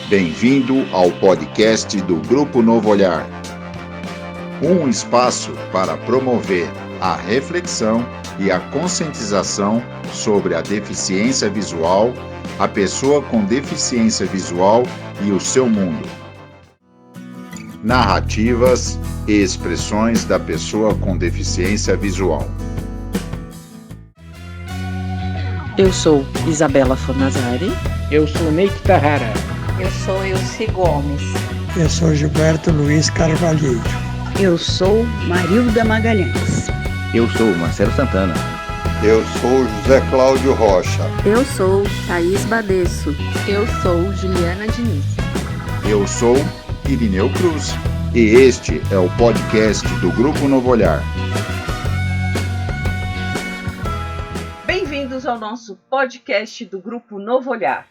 Bem-vindo ao podcast do Grupo Novo Olhar. Um espaço para promover a reflexão e a conscientização sobre a deficiência visual, a pessoa com deficiência visual e o seu mundo. Narrativas e expressões da pessoa com deficiência visual. Eu sou Isabela Fornazari. Eu sou Neik Tahara. Eu sou Ilse Gomes. Eu sou Gilberto Luiz Carvalheiro. Eu sou Marilda Magalhães. Eu sou Marcelo Santana. Eu sou José Cláudio Rocha. Eu sou Thaís Badesso. Eu sou Juliana Diniz. Eu sou Irineu Cruz. E este é o podcast do Grupo Novo Olhar. Bem-vindos ao nosso podcast do Grupo Novo Olhar.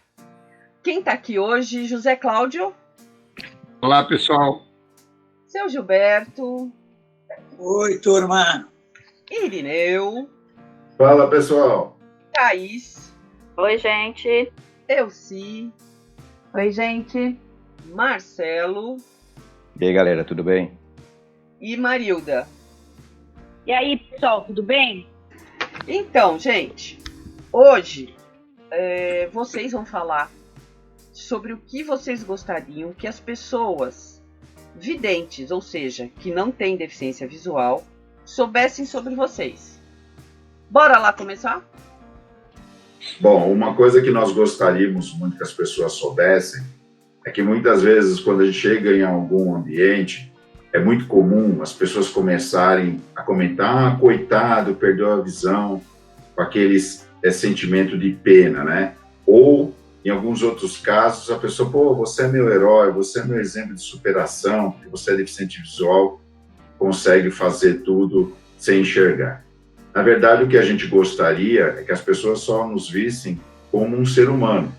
Quem está aqui hoje? José Cláudio. Olá, pessoal. Seu Gilberto. Oi, turma. Irineu. Fala, pessoal. Thaís. Oi, gente. Elci. Oi, gente. Marcelo. E aí, galera, tudo bem? E Marilda. E aí, pessoal, tudo bem? Então, gente, hoje vocês vão falar sobre o que vocês gostariam que as pessoas videntes, ou seja, que não têm deficiência visual, soubessem sobre vocês. Bora lá começar? Bom, uma coisa que nós gostaríamos muito que as pessoas soubessem é que muitas vezes, quando a gente chega em algum ambiente, é muito comum as pessoas começarem a comentar: coitado, perdeu a visão, com aquele sentimento de pena, né? Ou, em alguns outros casos, a pessoa: pô, você é meu herói, você é meu exemplo de superação, porque você é deficiente visual, consegue fazer tudo sem enxergar. Na verdade, o que a gente gostaria é que as pessoas só nos vissem como um ser humano,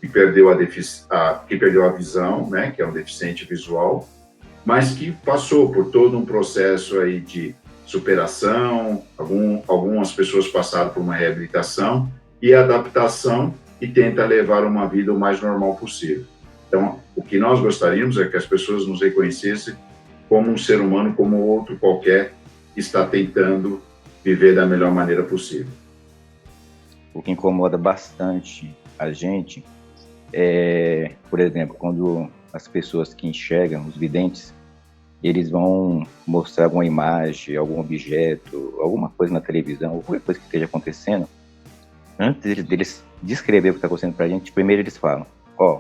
que perdeu a visão, né, que é um deficiente visual, mas que passou por todo um processo aí de superação, algumas pessoas passaram por uma reabilitação e adaptação e tenta levar uma vida o mais normal possível. Então, o que nós gostaríamos é que as pessoas nos reconhecessem como um ser humano, como outro qualquer, que está tentando viver da melhor maneira possível. O que incomoda bastante a gente por exemplo, quando as pessoas que enxergam, os videntes, eles vão mostrar alguma imagem, algum objeto, alguma coisa na televisão, ou qualquer coisa que esteja acontecendo, antes deles descrever o que está acontecendo para a gente, primeiro eles falam: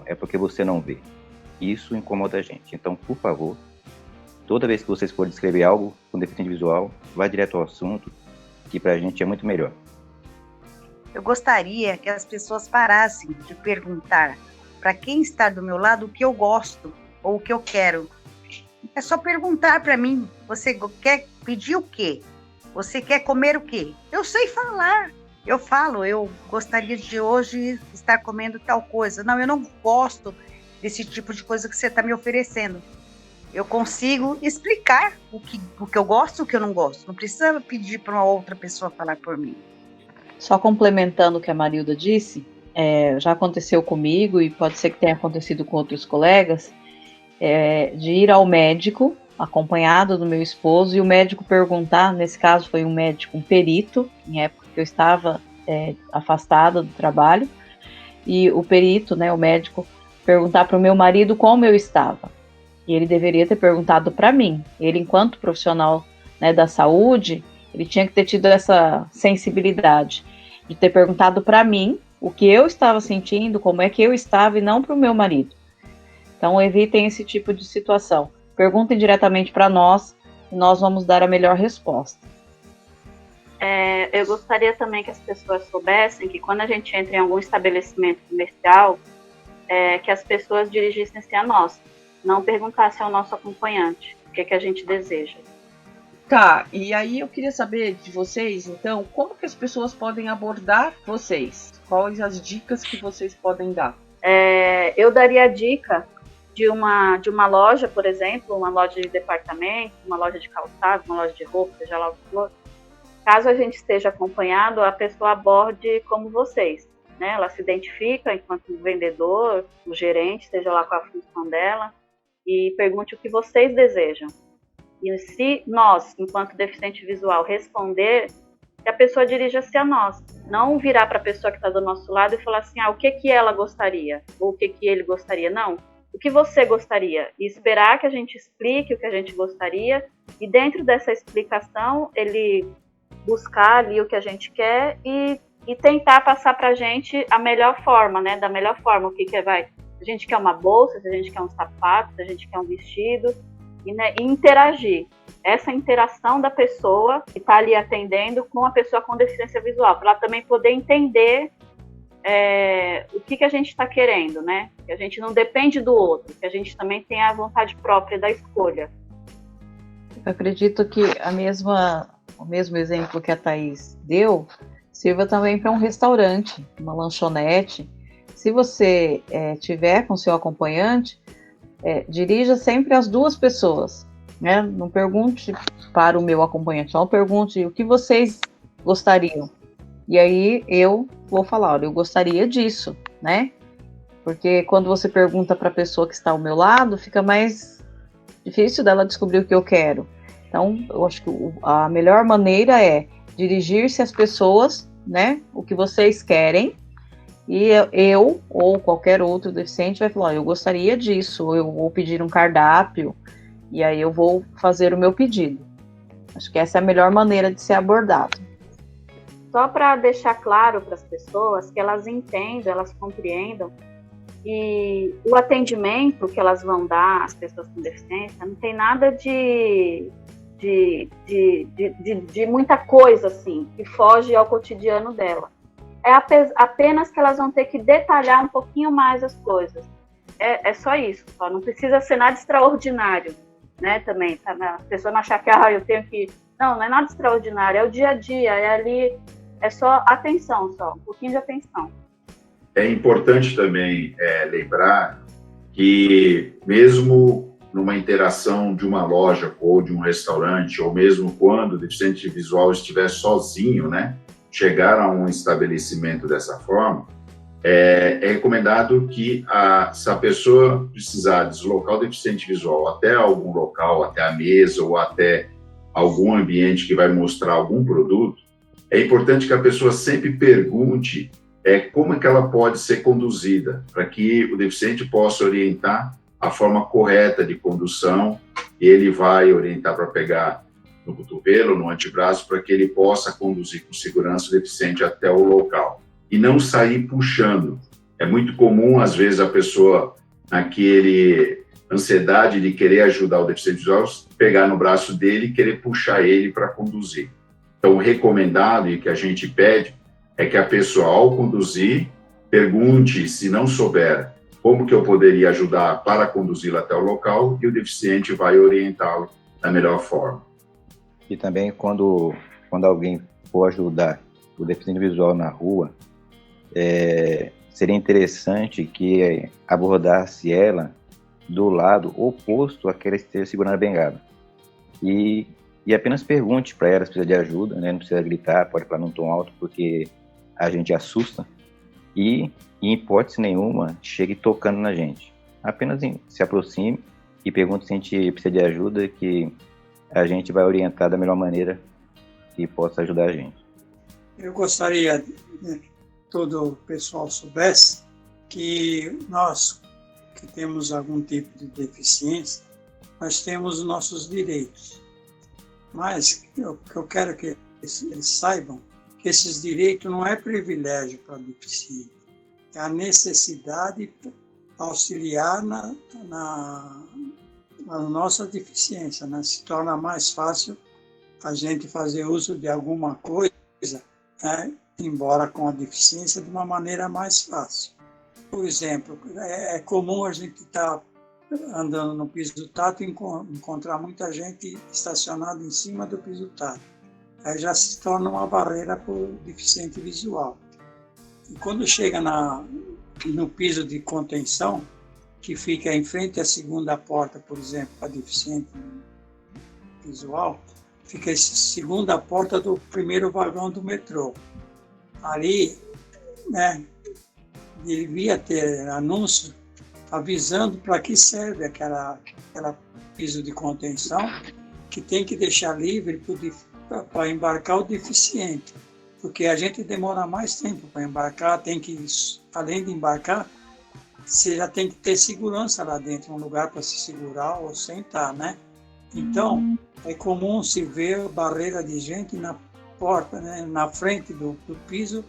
é porque você não vê. Isso incomoda a gente. Então, por favor, toda vez que vocês forem descrever algo com deficiente visual, vá direto ao assunto, que para a gente é muito melhor. Eu gostaria que as pessoas parassem de perguntar para quem está do meu lado o que eu gosto ou o que eu quero. É só perguntar para mim: você quer pedir o quê? Você quer comer o quê? Eu sei falar. Eu falo: eu gostaria de hoje estar comendo tal coisa. Não, eu não gosto desse tipo de coisa que você está me oferecendo. Eu consigo explicar o que eu gosto e o que eu não gosto. Não precisa pedir para uma outra pessoa falar por mim. Só complementando o que a Marilda disse, já aconteceu comigo e pode ser que tenha acontecido com outros colegas, de ir ao médico, acompanhado do meu esposo, e o médico perguntar, nesse caso foi um médico, um perito, em época que eu estava afastada do trabalho, e o perito, né, o médico, perguntar para o meu marido como eu estava. E ele deveria ter perguntado para mim. Ele, enquanto profissional, né, da saúde, ele tinha que ter tido essa sensibilidade de ter perguntado para mim o que eu estava sentindo, como é que eu estava, e não para o meu marido. Então, evitem esse tipo de situação. Perguntem diretamente para nós e nós vamos dar a melhor resposta. Eu gostaria também que as pessoas soubessem que quando a gente entra em algum estabelecimento comercial, que as pessoas dirigissem-se a nós, não perguntassem ao nosso acompanhante o que a gente deseja. Tá, e aí eu queria saber de vocês, então, como que as pessoas podem abordar vocês? Quais as dicas que vocês podem dar? Eu daria a dica de uma loja, por exemplo, uma loja de departamento, uma loja de calçado, uma loja de roupa, seja lá o que for. Caso a gente esteja acompanhado, a pessoa aborde como vocês. né? Ela se identifica enquanto vendedor, o gerente, seja lá qual a função dela, e pergunte o que vocês desejam. E se nós, enquanto deficiente visual, responder, que a pessoa dirija-se a nós, não virar para a pessoa que está do nosso lado e falar assim, o que ela gostaria, ou o que ele gostaria, não. O que você gostaria? E esperar que a gente explique o que a gente gostaria, e dentro dessa explicação, ele buscar ali o que a gente quer e tentar passar para a gente a melhor forma, né? Da melhor forma, o que vai. Se a gente quer uma bolsa, se a gente quer um sapato, se a gente quer um vestido, e interagir. Essa interação da pessoa que está ali atendendo com a pessoa com deficiência visual, para ela também poder entender o que a gente está querendo, né? Que a gente não depende do outro, que a gente também tem a vontade própria da escolha. Eu acredito que o mesmo exemplo que a Thaís deu sirva também para um restaurante, uma lanchonete. Se você tiver com seu acompanhante, dirija sempre as duas pessoas, né? Não pergunte para o meu acompanhante, não pergunte o que vocês gostariam. E aí eu vou falar, olha, eu gostaria disso, né? Porque quando você pergunta para a pessoa que está ao meu lado, fica mais difícil dela descobrir o que eu quero. Então, eu acho que a melhor maneira é dirigir-se às pessoas, né? O que vocês querem. E eu, ou qualquer outro deficiente, vai falar, eu gostaria disso, ou eu vou pedir um cardápio, e aí eu vou fazer o meu pedido. Acho que essa é a melhor maneira de ser abordado. Só para deixar claro para as pessoas, que elas entendam, elas compreendam, e o atendimento que elas vão dar às pessoas com deficiência não tem nada de muita coisa, assim, que foge ao cotidiano dela. É apenas que elas vão ter que detalhar um pouquinho mais as coisas. É só isso, só. Não precisa ser nada extraordinário, né, também. Tá? A pessoa não achar que eu tenho que... Não é nada extraordinário, é o dia a dia, é ali, é só atenção, só, um pouquinho de atenção. É importante também lembrar que mesmo numa interação de uma loja ou de um restaurante, ou mesmo quando o deficiente visual estiver sozinho, né, chegar a um estabelecimento dessa forma, é recomendado que se a pessoa precisar deslocar o deficiente visual até algum local, até a mesa ou até algum ambiente que vai mostrar algum produto, é importante que a pessoa sempre pergunte como é que ela pode ser conduzida, para que o deficiente possa orientar a forma correta de condução, e ele vai orientar para pegar no cotovelo, no antebraço, para que ele possa conduzir com segurança o deficiente até o local. E não sair puxando. É muito comum, às vezes, a pessoa, naquele ansiedade de querer ajudar o deficiente visual, pegar no braço dele e querer puxar ele para conduzir. Então, o recomendado e que a gente pede é que a pessoa, ao conduzir, pergunte, se não souber, como que eu poderia ajudar para conduzi-lo até o local, e o deficiente vai orientá-lo da melhor forma. E também quando alguém for ajudar o deficiente visual na rua, seria interessante que abordasse ela do lado oposto àquela que esteja segurando a bengala. E apenas pergunte para ela se precisa de ajuda, né? Não precisa gritar, pode falar num tom alto, porque a gente assusta. E, em hipótese nenhuma, chegue tocando na gente. Apenas se aproxime e pergunte se a gente precisa de ajuda, que a gente vai orientar da melhor maneira que possa ajudar a gente. Eu gostaria que todo o pessoal soubesse que nós, que temos algum tipo de deficiência, nós temos os nossos direitos. Mas eu quero que eles saibam que esses direitos não é privilégio para deficiente, é a necessidade de auxiliar na nossa deficiência, né? Se torna mais fácil a gente fazer uso de alguma coisa, né? Embora com a deficiência, de uma maneira mais fácil. Por exemplo, é comum a gente estar andando no piso tátil e encontrar muita gente estacionada em cima do piso tátil. Aí já se torna uma barreira para o deficiente visual. E quando chega no piso de contenção, que fica em frente à segunda porta, por exemplo, para deficiente visual, fica a segunda porta do primeiro vagão do metrô. Ali, né, devia ter anúncio avisando para que serve aquela piso de contenção, que tem que deixar livre para embarcar o deficiente, porque a gente demora mais tempo para embarcar, além de embarcar, você já tem que ter segurança lá dentro, um lugar para se segurar ou sentar, né? Então, é comum se ver barreira de gente na porta, né? Na frente do piso,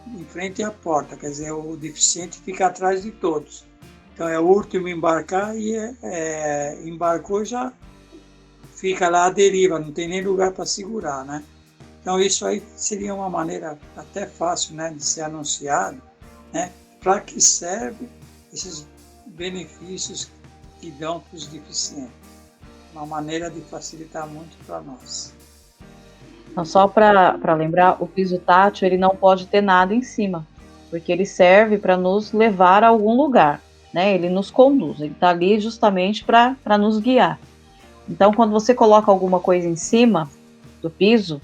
em frente à porta, quer dizer, o deficiente fica atrás de todos. Então, é o último a embarcar e embarcou já fica lá à deriva, não tem nem lugar para segurar, né? Então, isso aí seria uma maneira até fácil, né, de ser anunciado, né? Para que serve esses benefícios que dão para os deficientes. Uma maneira de facilitar muito para nós. Então, só para lembrar, o piso tátil ele não pode ter nada em cima, porque ele serve para nos levar a algum lugar, né? Ele nos conduz, ele está ali justamente para nos guiar. Então, quando você coloca alguma coisa em cima do piso,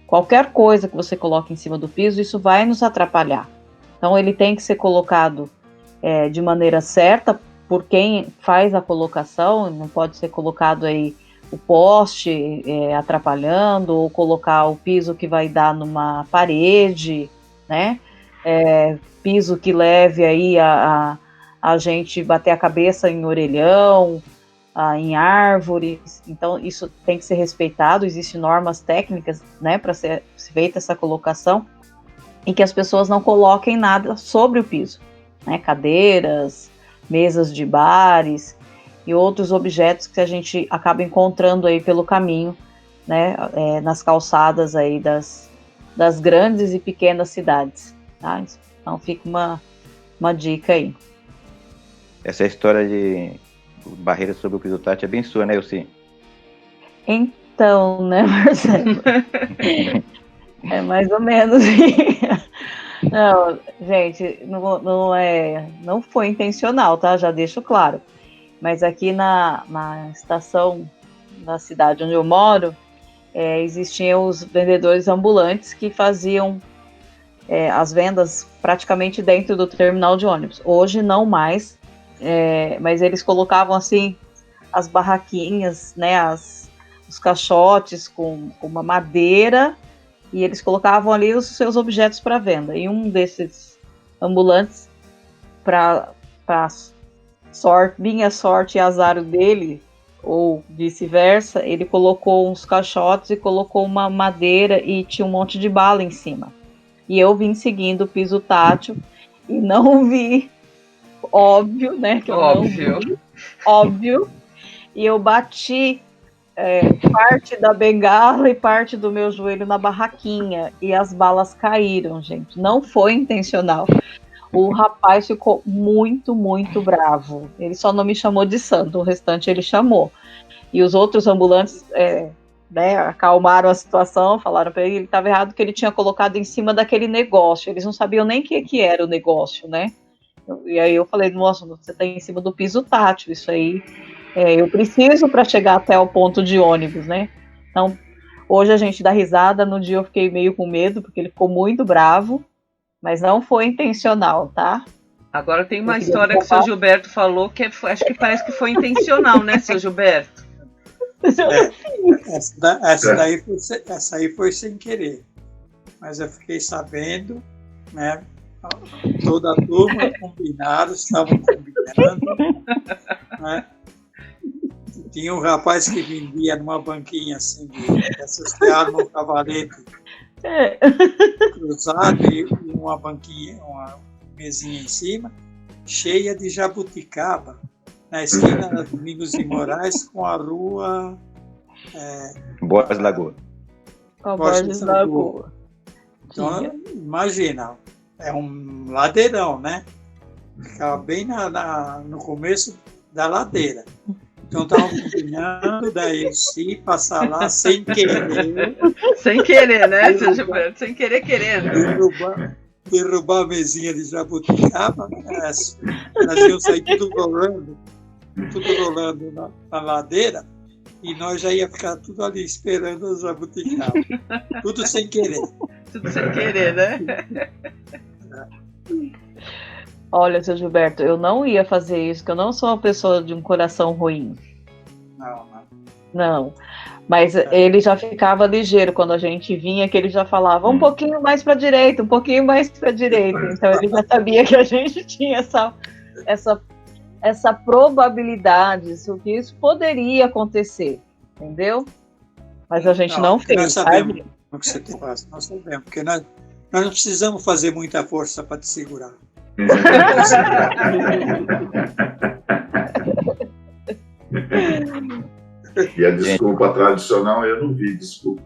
qualquer coisa que você coloque em cima do piso, isso vai nos atrapalhar. Então, ele tem que ser colocado de maneira certa por quem faz a colocação, não pode ser colocado aí o poste atrapalhando, ou colocar o piso que vai dar numa parede, né? Piso que leve aí a gente bater a cabeça em orelhão, em árvores. Então isso tem que ser respeitado, existem normas técnicas, né, para ser feita essa colocação, e que as pessoas não coloquem nada sobre o piso, né? Cadeiras, mesas de bares e outros objetos que a gente acaba encontrando aí pelo caminho, né, nas calçadas aí das grandes e pequenas cidades, tá? Então fica uma dica aí. Essa história de barreira sobre o piso tátil é bem sua, né, Elci? Então, né, Marcelo? É mais ou menos. Não, gente, não foi intencional, tá? Já deixo claro. Mas aqui na estação da cidade onde eu moro, existiam os vendedores ambulantes que faziam as vendas praticamente dentro do terminal de ônibus. Hoje não mais, mas eles colocavam assim as barraquinhas, né, os caixotes com uma madeira, e eles colocavam ali os seus objetos para venda. E um desses ambulantes, para minha sorte e azar dele, ou vice-versa, ele colocou uns caixotes e colocou uma madeira e tinha um monte de bala em cima. E eu vim seguindo o piso tátil e não vi, óbvio, né? Que eu óbvio. Não vi, óbvio. E eu bati parte da bengala e parte do meu joelho na barraquinha e as balas caíram, gente. Não foi intencional. O rapaz ficou muito, muito bravo. Ele só não me chamou de santo, o restante ele chamou. E os outros ambulantes acalmaram a situação, falaram para ele que ele estava errado, que ele tinha colocado em cima daquele negócio. Eles não sabiam nem o que era o negócio, né? E aí eu falei, nossa, você está em cima do piso tátil, isso aí eu preciso para chegar até o ponto de ônibus, né? Então, hoje a gente dá risada, no dia eu fiquei meio com medo, porque ele ficou muito bravo, mas não foi intencional, tá? Agora tem uma história que o seu Gilberto falou que acho que parece que foi intencional, né, seu Gilberto? Essa aí foi sem querer, mas eu fiquei sabendo, né? Toda a turma estavam combinando, né? Tinha um rapaz que vendia numa banquinha assim, essas que armam o cavalete cruzado, e uma banquinha, uma mesinha em cima, cheia de jabuticaba, na esquina da Domingos de Moraes com a rua Borges Lagoa. Borges Lagoa. Então, imagina, é um ladeirão, né? Ficava bem no começo da ladeira. Então estavam combinando, daí se passar lá sem querer. Sem querer, né, seu Gilberto? Sem querer, querendo. Derrubar a mesinha de jabuticaba, elas iam sair tudo rolando na ladeira, e nós já ia ficar tudo ali esperando as jabuticaba. Tudo sem querer. Tudo sem querer, né? Olha, seu Gilberto, eu não ia fazer isso, porque eu não sou uma pessoa de um coração ruim. Não. Mas ele já ficava ligeiro quando a gente vinha, que ele já falava um pouquinho mais para a direita, um pouquinho mais para a direita. Então ele já sabia que a gente tinha essa probabilidade, que isso poderia acontecer, entendeu? Mas a gente não fez. Nós sabemos o que você faz, nós sabemos, porque nós não precisamos fazer muita força para te segurar. E a desculpa tradicional eu não vi, desculpa.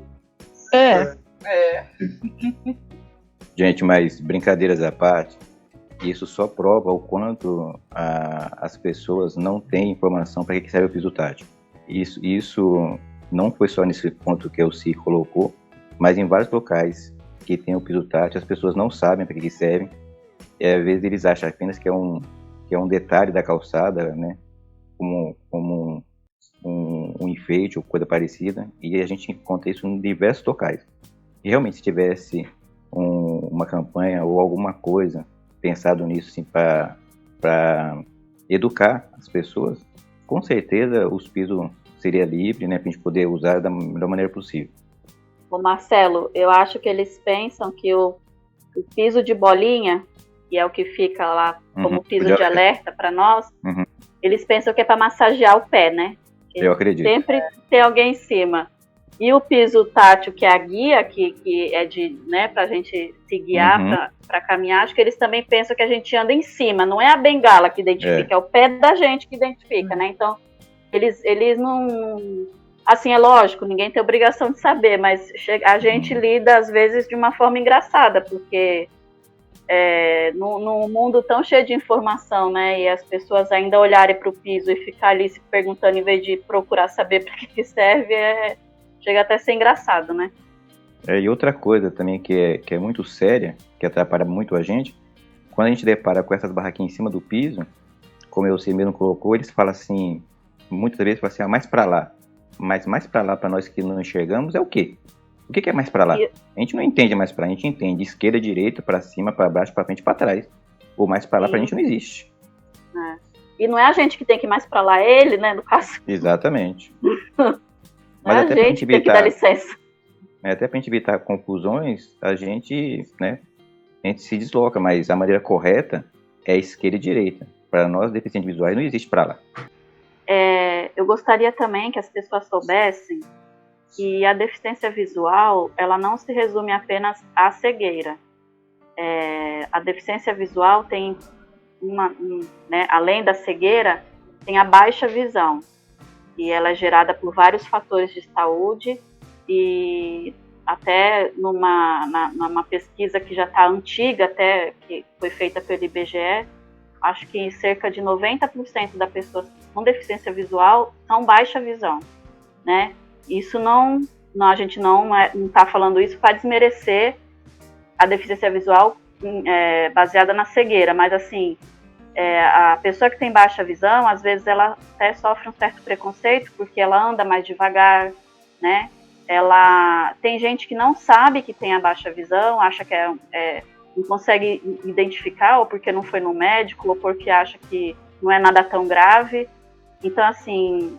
Gente, mas brincadeiras à parte, isso só prova o quanto as pessoas não têm informação para que serve o piso tátil. Isso não foi só nesse ponto que o CI colocou, mas em vários locais que tem o piso tátil, as pessoas não sabem para que serve. E às vezes eles acham apenas que é um detalhe da calçada, né? Como um enfeite ou coisa parecida, e a gente encontra isso em diversos locais. E realmente, se tivesse uma campanha ou alguma coisa pensado nisso assim, para educar as pessoas, com certeza os pisos seria livre, né, para a gente poder usar da melhor maneira possível. Ô Marcelo, eu acho que eles pensam que o piso de bolinha, que é o que fica lá como piso de alerta para nós, eles pensam que é para massagear o pé, né? Eu acredito. Sempre tem alguém em cima. E o piso tátil, que é a guia, que é de, né, pra gente se guiar para caminhar, acho que eles também pensam que a gente anda em cima, não é a bengala que identifica, é o pé da gente que identifica, né? Então, eles não... Assim, é lógico, ninguém tem obrigação de saber, mas a gente lida, às vezes, de uma forma engraçada, porque num mundo tão cheio de informação, né, e as pessoas ainda olharem para o piso e ficar ali se perguntando em vez de procurar saber para que serve, chega até a ser engraçado, né? E outra coisa também que é muito séria, que atrapalha muito a gente, quando a gente depara com essas barraquinhas em cima do piso, como você mesmo colocou, eles falam assim, muitas vezes falam assim, mais para lá. Mas mais para lá, para nós que não enxergamos, é o quê? O que é mais para lá? A gente não entende mais para lá, a gente entende esquerda, direita, para cima, para baixo, para frente, para trás. Ou mais para lá, para a gente não existe. E não é a gente que tem que ir mais para lá, é ele, né, no caso. Exatamente. Mas até a gente tem que dar licença. Até para a gente evitar confusões, a gente se desloca, mas a maneira correta é esquerda e direita. Para nós, deficientes visuais, não existe para lá. Eu gostaria também que as pessoas soubessem que a deficiência visual, ela não se resume apenas à cegueira. A deficiência visual tem além da cegueira, tem a baixa visão, e ela é gerada por vários fatores de saúde, e até numa pesquisa que já está antiga, até que foi feita pelo IBGE, acho que cerca de 90% das pessoas com deficiência visual são baixa visão, né? Isso a gente não está falando isso para desmerecer a deficiência visual baseada na cegueira, mas assim, a pessoa que tem baixa visão, às vezes ela até sofre um certo preconceito, porque ela anda mais devagar, né? Tem gente que não sabe que tem a baixa visão, acha que não consegue identificar, ou porque não foi no médico, ou porque acha que não é nada tão grave. Então, assim,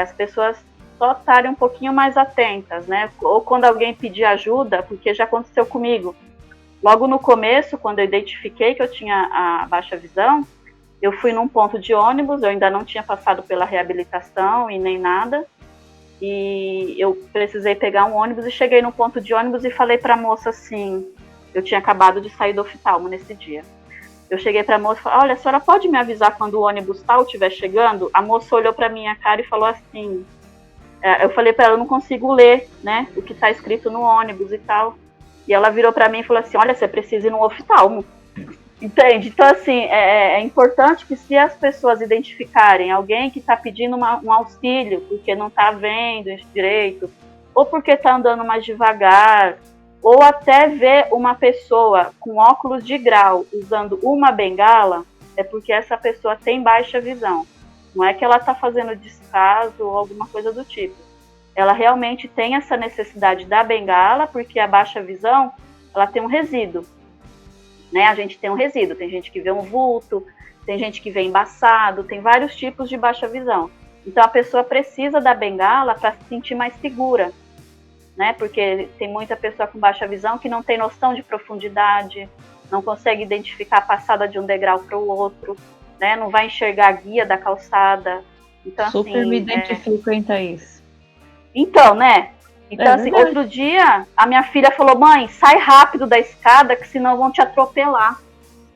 as pessoas só estarem um pouquinho mais atentas, né? Ou quando alguém pedir ajuda, porque já aconteceu comigo. Logo no começo, quando eu identifiquei que eu tinha a baixa visão, eu fui num ponto de ônibus, eu ainda não tinha passado pela reabilitação e nem nada, e eu precisei pegar um ônibus e cheguei no ponto de ônibus e falei para a moça assim, eu tinha acabado de sair do oftalmo nesse dia. Eu cheguei para a moça e falei, olha, a senhora pode me avisar quando o ônibus tal estiver chegando? A moça olhou para minha cara e falou assim, eu falei para ela, eu não consigo ler, né, o que está escrito no ônibus e tal. E ela virou para mim e falou assim, olha, você precisa ir no oftalmo. Entende? Então, assim, é importante que se as pessoas identificarem alguém que está pedindo um auxílio porque não está vendo direito, ou porque está andando mais devagar, ou até ver uma pessoa com óculos de grau usando uma bengala, é porque essa pessoa tem baixa visão. Não é que ela está fazendo descaso ou alguma coisa do tipo. Ela realmente tem essa necessidade da bengala, porque a baixa visão, ela tem um resíduo. né? A gente tem um resíduo, tem gente que vê um vulto, tem gente que vê embaçado, tem vários tipos de baixa visão. Então a pessoa precisa da bengala para se sentir mais segura, né? Porque tem muita pessoa com baixa visão que não tem noção de profundidade, não consegue identificar a passada de um degrau para o outro, né? Não vai enxergar a guia da calçada. Então, Super assim, me identifico, hein, Thaís? Então, né? Então, assim, outro dia, a minha filha falou, mãe, sai rápido da escada, que senão vão te atropelar.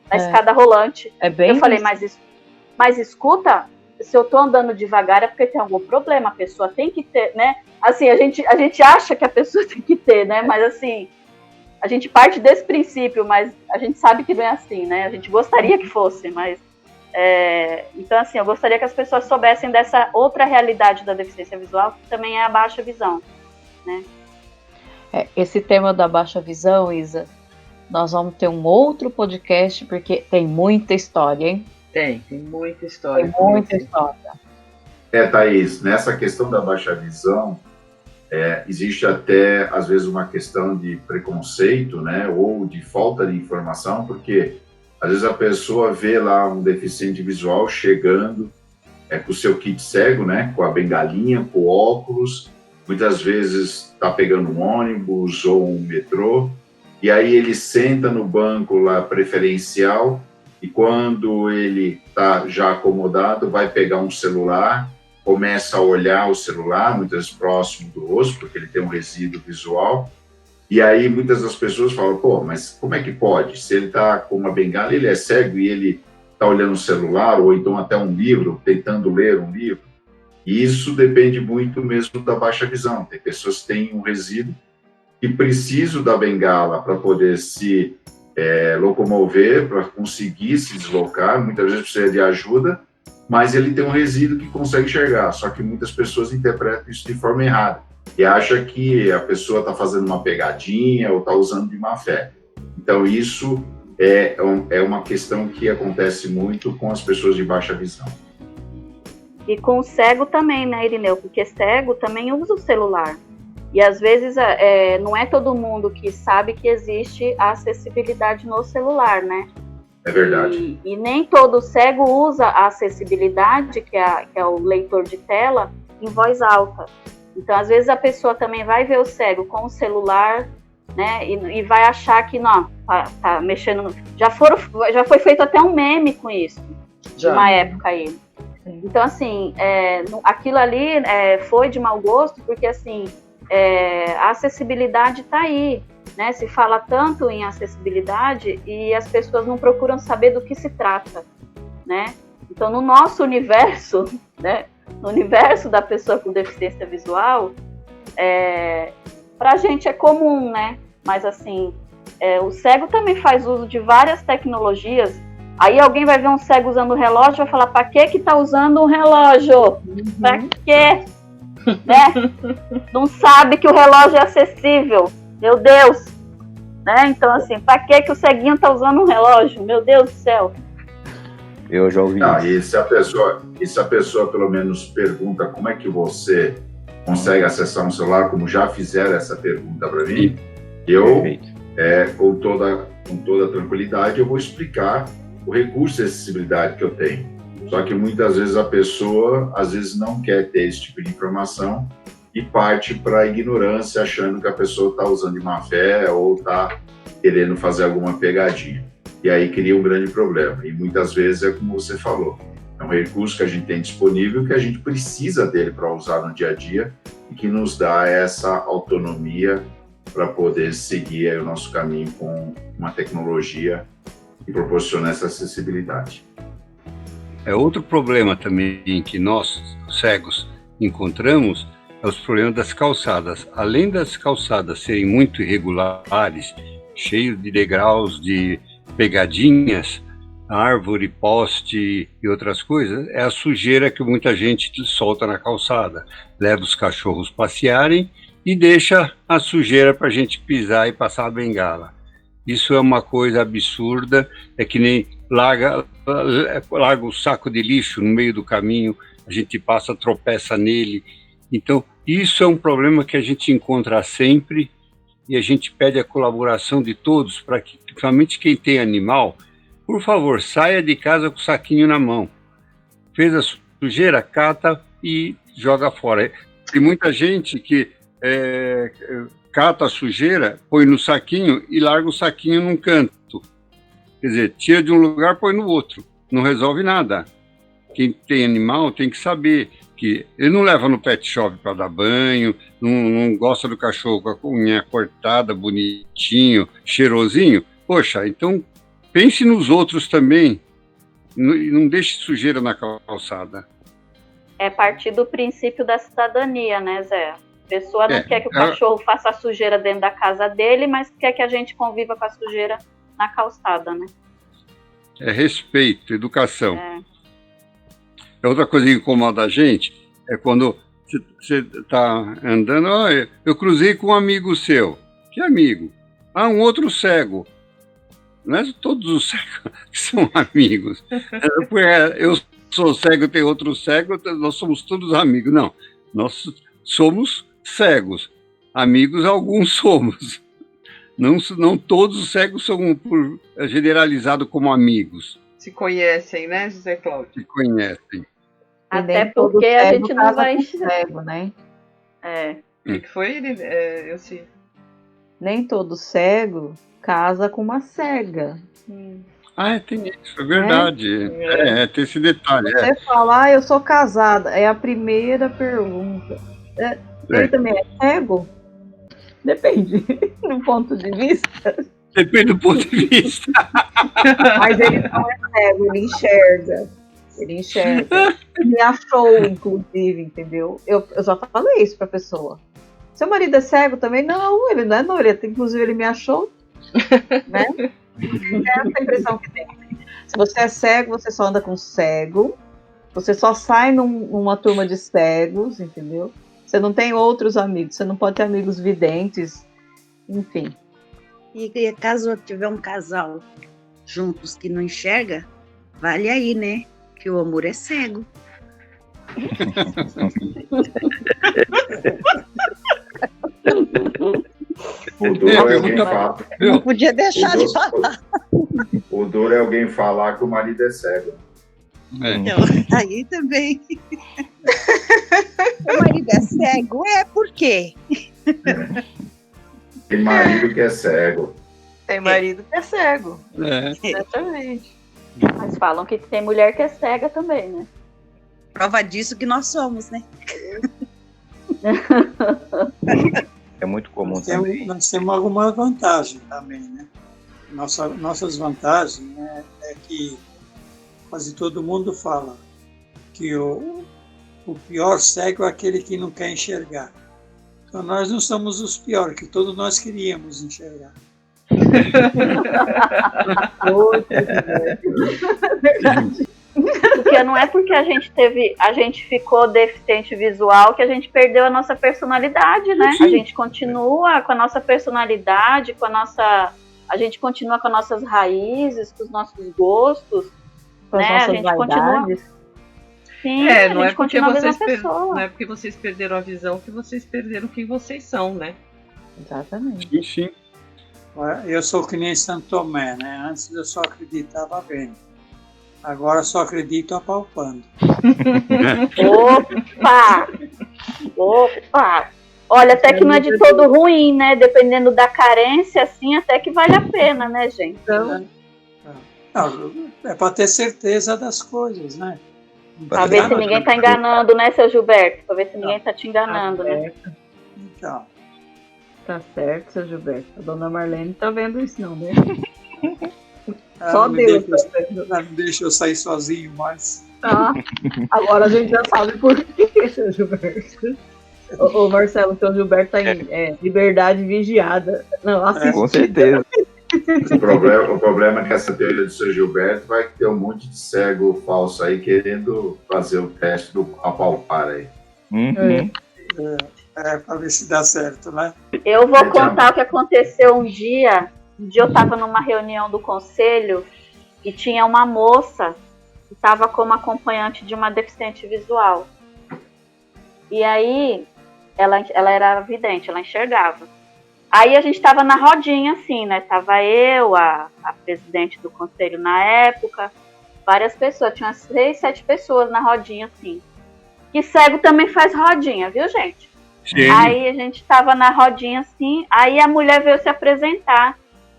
Da escada rolante. É bem eu falei, isso. mas escuta, se eu tô andando devagar é porque tem algum problema, a pessoa tem que ter, né? Assim, a gente acha que a pessoa tem que ter, né? Mas, assim, a gente parte desse princípio, mas a gente sabe que não é assim, né? A gente gostaria que fosse, mas... então, assim, eu gostaria que as pessoas soubessem dessa outra realidade da deficiência visual, que também é a baixa visão, né? Esse tema da baixa visão, Isa, nós vamos ter um outro podcast, porque tem muita história, hein? Tem muita história. Tem muita história. Thaís, nessa questão da baixa visão, existe até, às vezes, uma questão de preconceito, né, ou de falta de informação, porque às vezes a pessoa vê lá um deficiente visual chegando com o seu kit cego, né, com a bengalinha, com o óculos, muitas vezes está pegando um ônibus ou um metrô, e aí ele senta no banco lá preferencial, e quando ele está já acomodado, vai pegar um celular, começa a olhar o celular, muitas vezes próximo do rosto, porque ele tem um resíduo visual, e aí muitas das pessoas falam, pô, mas como é que pode? Se ele está com uma bengala, ele é cego e ele está olhando o celular, ou então até um livro, tentando ler um livro. E isso depende muito mesmo da baixa visão. Tem pessoas que têm um resíduo e precisam da bengala para poder se locomover, para conseguir se deslocar, muitas vezes precisa de ajuda, mas ele tem um resíduo que consegue enxergar, só que muitas pessoas interpretam isso de forma errada e acham que a pessoa está fazendo uma pegadinha ou está usando de má fé. Então isso é uma questão que acontece muito com as pessoas de baixa visão. E com o cego também, né, Irineu? Porque cego também usa o celular. E às vezes não é todo mundo que sabe que existe a acessibilidade no celular, né? É verdade. E nem todo cego usa a acessibilidade, que é o leitor de tela, em voz alta. Então, às vezes, a pessoa também vai ver o cego com o celular, né? E vai achar que, não, tá mexendo... Já foi feito até um meme com isso, de uma época aí. Então, assim, aquilo ali foi de mau gosto, porque, assim, a acessibilidade está aí, né? Se fala tanto em acessibilidade e as pessoas não procuram saber do que se trata, né? Então, no nosso universo, né? No universo da pessoa com deficiência visual, pra gente é comum, né? Mas, assim, o cego também faz uso de várias tecnologias. Aí alguém vai ver um cego usando um relógio e vai falar, pra que tá usando um relógio? Pra quê? Né? Não sabe que o relógio é acessível. Meu Deus! Né? Então, assim, pra que o ceguinho tá usando um relógio? Meu Deus do céu! Eu já ouvi isso. E se a pessoa pelo menos pergunta como é que você consegue acessar um celular, como já fizeram essa pergunta para mim, eu, com toda tranquilidade, eu vou explicar o recurso de acessibilidade que eu tenho. Só que muitas vezes a pessoa, às vezes, não quer ter esse tipo de informação e parte para a ignorância, achando que a pessoa está usando de má fé ou está querendo fazer alguma pegadinha. E aí cria um grande problema. E muitas vezes é como você falou, é um recurso que a gente tem disponível, que a gente precisa dele para usar no dia a dia e que nos dá essa autonomia para poder seguir aí o nosso caminho com uma tecnologia que proporciona essa acessibilidade. Outro problema também que nós, cegos, encontramos é os problemas das calçadas. Além das calçadas serem muito irregulares, cheios de degraus, de pegadinhas, árvore, poste e outras coisas, é a sujeira que muita gente solta na calçada. Leva os cachorros passearem e deixa a sujeira para a gente pisar e passar a bengala. Isso é uma coisa absurda, é que nem larga o saco de lixo no meio do caminho, a gente passa, tropeça nele. Então, isso é um problema que a gente encontra sempre e a gente pede a colaboração de todos para que, principalmente quem tem animal, por favor, saia de casa com o saquinho na mão. Fez a sujeira, cata e joga fora. Tem muita gente que cata a sujeira, põe no saquinho e larga o saquinho num canto. Quer dizer, tira de um lugar, põe no outro. Não resolve nada. Quem tem animal tem que saber que ele não leva no pet shop para dar banho, não gosta do cachorro com a unha cortada, bonitinho, cheirosinho. Poxa, então pense nos outros também. E não deixe sujeira na calçada. É partir do princípio da cidadania, né, Zé? A pessoa não quer que o cachorro faça a sujeira dentro da casa dele, mas quer que a gente conviva com a sujeira na calçada, né? É respeito, educação. Outra coisa que incomoda a gente é quando você está andando, eu cruzei com um amigo seu. Que amigo? Um outro cego. Não é todos os cegos que são amigos. Eu sou cego, tem outro cego, nós somos todos amigos. Não, nós somos cegos. Amigos alguns somos. Não todos os cegos são generalizados como amigos. Se conhecem, né, José Cláudio? Se conhecem. Até porque a gente não vai... cego, né? O que foi? Eu sei. Nem todo cego casa com uma cega. Tem isso, é verdade. Tem esse detalhe. Você falar, eu sou casada, é a primeira pergunta. Ele também é cego? Depende, do ponto de vista. Depende do ponto de vista. Mas ele não é cego, ele enxerga. Ele enxerga. Me achou, inclusive, entendeu? Eu já falei isso pra pessoa. Seu marido é cego também? Não, ele não é, não. Inclusive, ele me achou. Né? É essa a impressão que tem. Se você é cego, você só anda com cego. Você só sai numa turma de cegos, entendeu? Você não tem outros amigos. Você não pode ter amigos videntes. Enfim. E caso tiver um casal juntos que não enxerga, vale aí, né? Que o amor é cego. O duro é alguém falar. Não podia deixar de falar. O duro é alguém falar que o marido é cego. Então, aí também. O marido é cego? Por quê? Tem marido que é cego. Tem marido que é cego. Exatamente. Mas falam que tem mulher que é cega também, né? Prova disso que nós somos, né? É muito comum também. Nós temos algumas vantagens também, né? Nossas vantagens é que quase todo mundo fala que o pior cego é aquele que não quer enxergar. Então nós não somos os piores, que todos nós queríamos enxergar. Porque não é porque a gente ficou deficiente visual que a gente perdeu a nossa personalidade, né? A gente continua com a nossa personalidade, a gente continua com as nossas raízes, com os nossos gostos, com né? As nossas vaidades. Sim, não é porque vocês perderam a visão que vocês perderam quem vocês são, né? Exatamente. Sim. Eu sou que nem Santo Tomé, né? Antes eu só acreditava vendo. Agora só acredito apalpando. Opa! Olha, até que não é de todo ruim, né? Dependendo da carência, assim, até que vale a pena, né, gente? Então... é para ter certeza das coisas, né? Pra ver se ninguém tá enganando, né, seu Gilberto? Pra ver se ninguém tá te enganando, né? Então. Tá certo, seu Gilberto. A dona Marlene tá vendo isso, não, né? Só Deus. Não deixa eu sair sozinho mais. Agora a gente já sabe por quê, seu Gilberto. Ô Marcelo, seu Gilberto tá em liberdade vigiada. Não, com certeza. O problema é que essa teoria do seu Gilberto vai ter um monte de cego falso aí querendo fazer o teste do apalpar aí. Para ver se dá certo, né? Eu vou contar o que aconteceu um dia. Um dia eu estava numa reunião do conselho e tinha uma moça que estava como acompanhante de uma deficiente visual. E aí, ela era vidente, ela enxergava. Aí a gente estava na rodinha, assim, né? Tava eu, a presidente do conselho na época, várias pessoas, tinha umas 6, 7 pessoas na rodinha, assim. Que cego também faz rodinha, viu, gente? Sim. Aí a gente tava na rodinha, assim, aí a mulher veio se apresentar.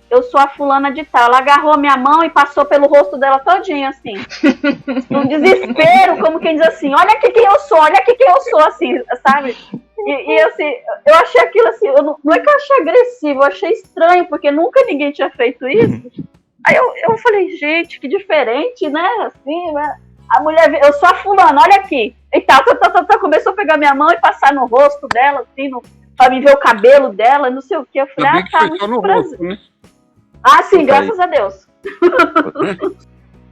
Eu sou a fulana de tal. Ela agarrou a minha mão e passou pelo rosto dela todinho, assim. Num desespero, como quem diz assim, olha aqui quem eu sou, assim, sabe? E assim, eu achei aquilo assim, não é que eu achei agressivo, eu achei estranho, porque nunca ninguém tinha feito isso. Aí eu falei, gente, que diferente, né? Assim, né? A mulher, eu sou a fulana, olha aqui. E tal, começou a pegar minha mão e passar no rosto dela, assim, pra me ver o cabelo dela, não sei o que. Eu falei, tá, muito prazer. Né? Ah, sim, graças a Deus.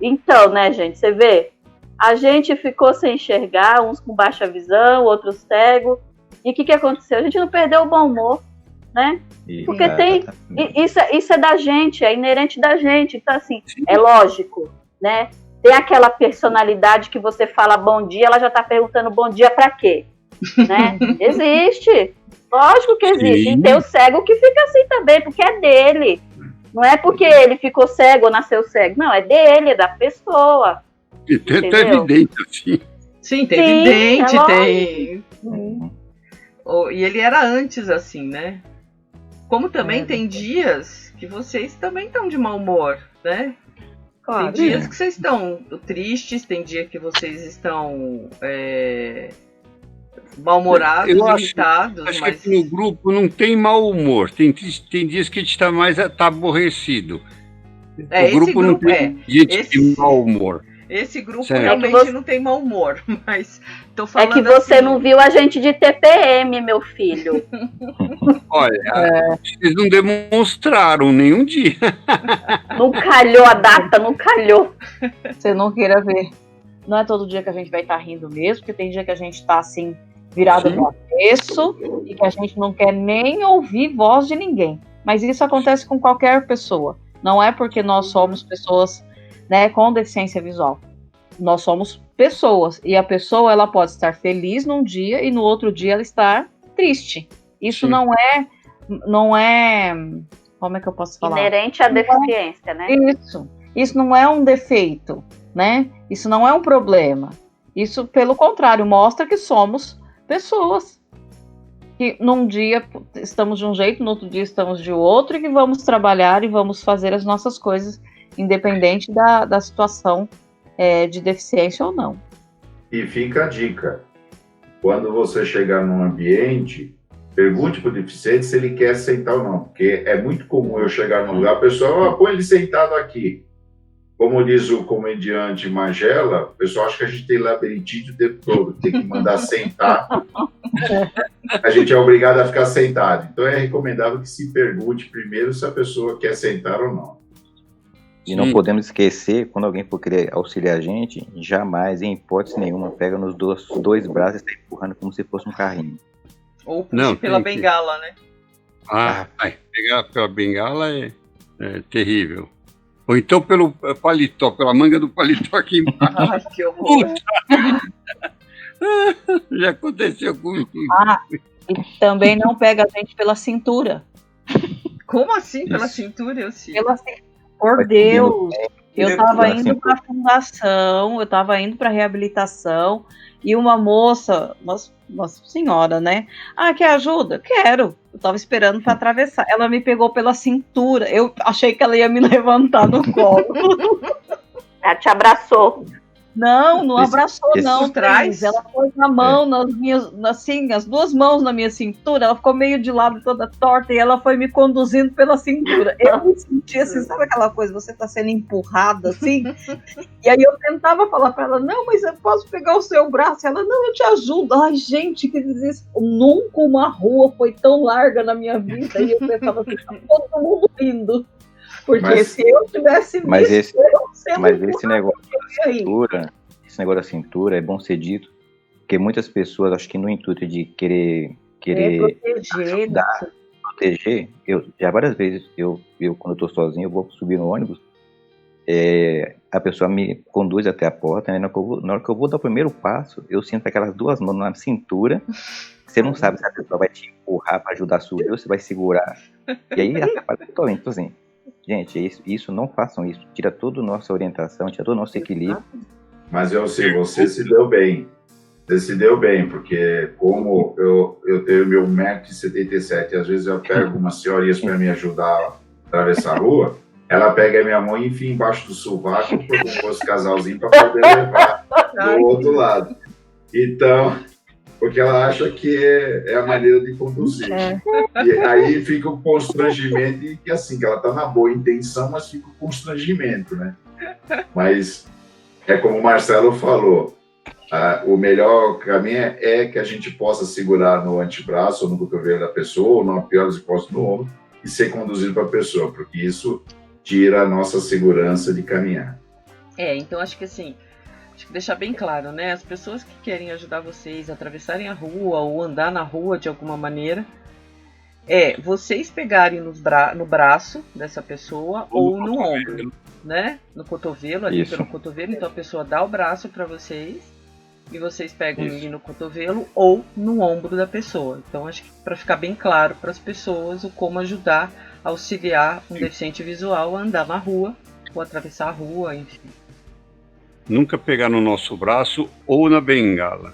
Então, né, gente, você vê, a gente ficou sem enxergar, uns com baixa visão, outros cegos. E o que aconteceu? A gente não perdeu o bom humor, né? Porque isso é da gente, é inerente da gente. Então, assim, é lógico, né? Tem aquela personalidade que você fala bom dia, ela já tá perguntando bom dia pra quê? Né? Existe. Lógico que existe. Sim. E tem o cego que fica assim também, porque é dele. Não é porque ele ficou cego ou nasceu cego. Não, é dele, é da pessoa. E tem evidente, assim. Sim, tem evidente, tem... E ele era antes, assim, né? Como também tem dias que vocês também estão de mau humor, né? Claro. Tem dias que vocês estão tristes, tem dia que vocês estão mal-humorados, irritados. Acho que aqui no grupo não tem mau humor. Tem dias que a gente tá aborrecido. O grupo não tem gente de mau humor. Esse grupo realmente não tem mau humor, mas tô falando. É que você não viu a gente de TPM, meu filho. Olha, vocês não demonstraram nenhum dia. Não calhou a data, não calhou. Você não queira ver. Não é todo dia que a gente vai estar rindo mesmo, porque tem dia que a gente tá assim, virado no avesso, e que a gente não quer nem ouvir voz de ninguém. Mas isso acontece com qualquer pessoa. Não é porque nós somos pessoas, né, com deficiência visual. Nós somos pessoas, e a pessoa ela pode estar feliz num dia e no outro dia ela estar triste. Isso não é, como é que eu posso falar? Inerente à deficiência, né? Isso não é um defeito, né? Isso não é um problema. Isso, pelo contrário, mostra que somos pessoas. Que num dia estamos de um jeito, no outro dia estamos de outro, e que vamos trabalhar e vamos fazer as nossas coisas independente da situação de deficiência ou não. E fica a dica, quando você chegar num ambiente, pergunte para o deficiente se ele quer sentar ou não, porque é muito comum eu chegar num lugar, o pessoal, põe ele sentado aqui. Como diz o comediante Magela, o pessoal acha que a gente tem labirintite o tempo todo, tem que mandar sentar. A gente é obrigado a ficar sentado. Então é recomendável que se pergunte primeiro se a pessoa quer sentar ou não. E não podemos esquecer, quando alguém for querer auxiliar a gente, jamais, em hipótese nenhuma, pega nos dois braços e está empurrando como se fosse um carrinho. Ou pela bengala, né? Pegar pela bengala é terrível. Ou então pelo paletó, pela manga do paletó aqui embaixo. Ai, que horror. Já aconteceu comigo. E também não pega a gente pela cintura. Como assim pela cintura? Por Deus, eu estava indo para a fundação, eu estava indo para a reabilitação, e uma moça, uma senhora, né? Quer ajuda? Quero. Eu estava esperando para atravessar. Ela me pegou pela cintura. Eu achei que ela ia me levantar no colo. Ela te abraçou. Não abraçou, não. Traz. Ela pôs a mão nas minhas, assim, as duas mãos na minha cintura, ela ficou meio de lado, toda torta, e ela foi me conduzindo pela cintura. Eu me senti assim, sabe aquela coisa, você tá sendo empurrada, assim? E aí eu tentava falar pra ela, não, mas eu posso pegar o seu braço? Ela, não, eu te ajudo. Ai, gente, que desespero. Nunca uma rua foi tão larga na minha vida, e eu pensava assim, tá todo mundo rindo. Porque se eu tivesse visto, mas esse negócio da cintura é bom ser dito, porque muitas pessoas, acho que no intuito de querer proteger, eu já várias vezes, eu quando eu tô sozinho, eu vou subir no ônibus, a pessoa me conduz até a porta, né? Na hora que eu vou dar o primeiro passo, eu sinto aquelas duas mãos na cintura, você não sabe se a pessoa vai te empurrar para ajudar a subir ou se vai segurar E aí atrapalha totalmente. Então, assim, gente, isso não façam isso. Tira toda a nossa orientação, tira todo o nosso equilíbrio. Mas eu sei, você se deu bem. Você se deu bem, porque como eu tenho meu 1,77 m, e às vezes eu pego umas senhorinhas para me ajudar a atravessar a rua, ela pega a minha mão e enfia embaixo do sovaco, como se fosse casalzinho, para poder levar do outro lado. Então, porque ela acha que é a maneira de conduzir. E aí fica o constrangimento, e que assim, que ela está na boa intenção, mas fica o constrangimento, né? Mas é como o Marcelo falou, o melhor caminho é que a gente possa segurar no antebraço ou no cotovelo da pessoa, ou na pior das hipóteses no ombro, e ser conduzido para a pessoa, porque isso tira a nossa segurança de caminhar. Então acho que assim, deixar bem claro, né? As pessoas que querem ajudar vocês a atravessarem a rua ou andar na rua de alguma maneira, vocês pegarem no braço dessa pessoa ou no ombro, né? No cotovelo, ali pelo cotovelo, então a pessoa dá o braço para vocês e vocês pegam ele no cotovelo ou no ombro da pessoa. Então acho que para ficar bem claro para as pessoas o como ajudar, auxiliar um deficiente visual a andar na rua ou atravessar a rua, enfim. Nunca pegar no nosso braço ou na bengala.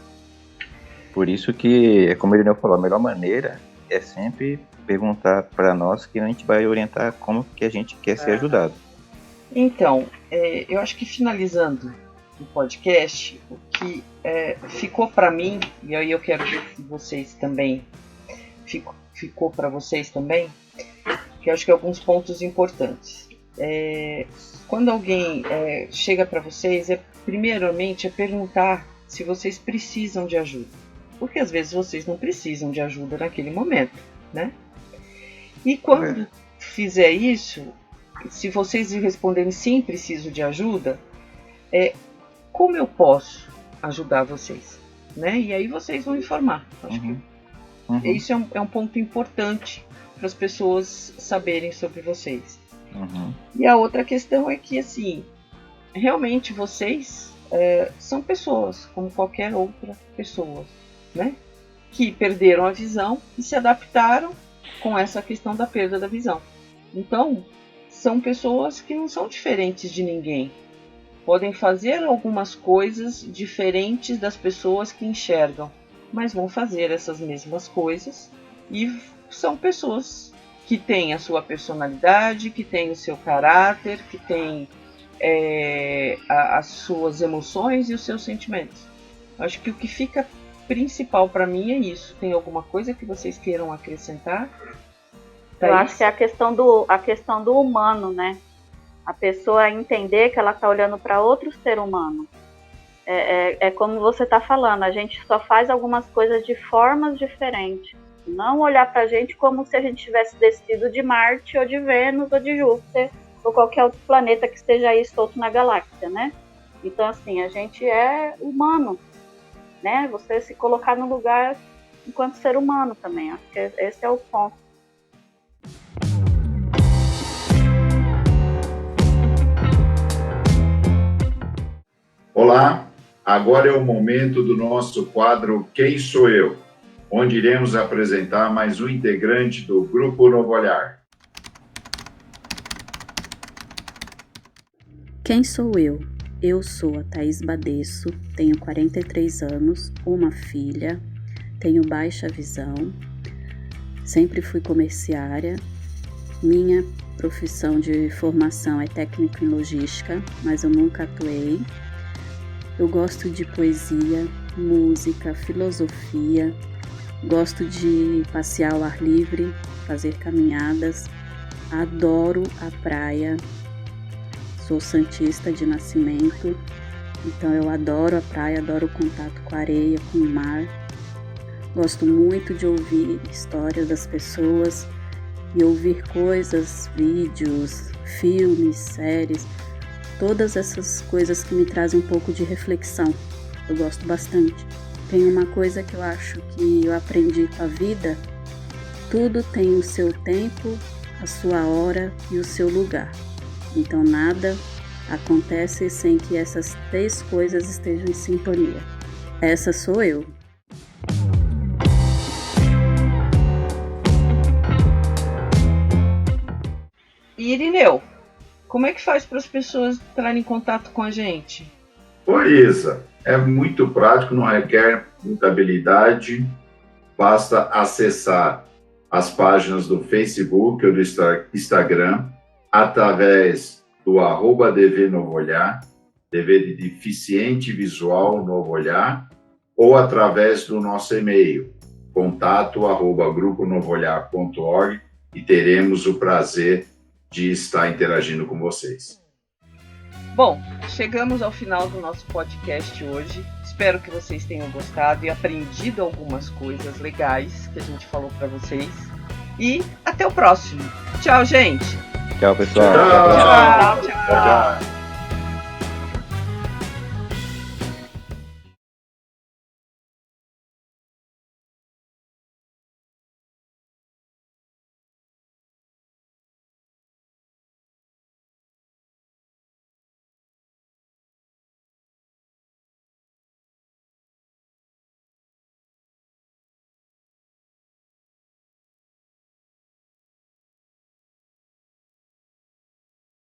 Por isso que, como ele falou, a melhor maneira é sempre perguntar para nós, que a gente vai orientar como que a gente quer ser ajudado. Então, eu acho que finalizando o podcast, o que ficou para mim, e aí eu quero ver que vocês também, ficou para vocês também, que eu acho que alguns pontos importantes. Quando alguém chega para vocês, primeiramente é perguntar se vocês precisam de ajuda. Porque às vezes vocês não precisam de ajuda naquele momento, né? E quando fizer isso, se vocês responderem sim, preciso de ajuda, como eu posso ajudar vocês? Né? E aí vocês vão informar. Acho que isso é um ponto importante para as pessoas saberem sobre vocês. E a outra questão é que, assim, realmente vocês são pessoas, como qualquer outra pessoa, né? Que perderam a visão e se adaptaram com essa questão da perda da visão. Então, são pessoas que não são diferentes de ninguém. Podem fazer algumas coisas diferentes das pessoas que enxergam, mas vão fazer essas mesmas coisas e são pessoas que têm a sua personalidade, que têm o seu caráter, que têm as suas emoções e os seus sentimentos. Acho que o que fica principal para mim é isso. Tem alguma coisa que vocês queiram acrescentar? Eu acho que é a questão do humano, né? A pessoa entender que ela está olhando para outro ser humano. É como você está falando, a gente só faz algumas coisas de formas diferentes. Não olhar para a gente como se a gente tivesse descido de Marte ou de Vênus ou de Júpiter ou qualquer outro planeta que esteja aí solto na galáxia, né? Então, assim, a gente é humano, né? Você se colocar no lugar enquanto ser humano também. Acho que esse é o ponto. Olá, agora é o momento do nosso quadro Quem Sou Eu?, onde iremos apresentar mais um integrante do Grupo Novo Olhar. Quem sou eu? Eu sou a Thaís Badesso, tenho 43 anos, uma filha, tenho baixa visão, sempre fui comerciária, minha profissão de formação é técnico em logística, mas eu nunca atuei. Eu gosto de poesia, música, filosofia, gosto de passear ao ar livre, fazer caminhadas, adoro a praia, sou santista de nascimento, então eu adoro a praia, adoro o contato com a areia, com o mar. Gosto muito de ouvir histórias das pessoas e ouvir coisas, vídeos, filmes, séries, todas essas coisas que me trazem um pouco de reflexão. Eu gosto bastante. Tem uma coisa que eu acho que eu aprendi com a vida: tudo tem o seu tempo, a sua hora e o seu lugar. Então nada acontece sem que essas 3 coisas estejam em sintonia. Essa sou eu. E Irineu, como é que faz para as pessoas entrarem em contato com a gente? Oi, Isa. É muito prático, não requer muita habilidade. Basta acessar as páginas do Facebook ou do Instagram através do @DV Novo Olhar, DV de Deficiente Visual Novo Olhar, ou através do nosso e-mail, contato@gruponovoolhar.org, e teremos o prazer de estar interagindo com vocês. Bom, chegamos ao final do nosso podcast hoje. Espero que vocês tenham gostado e aprendido algumas coisas legais que a gente falou para vocês. E até o próximo. Tchau, gente. Tchau, pessoal. Tchau. Tchau.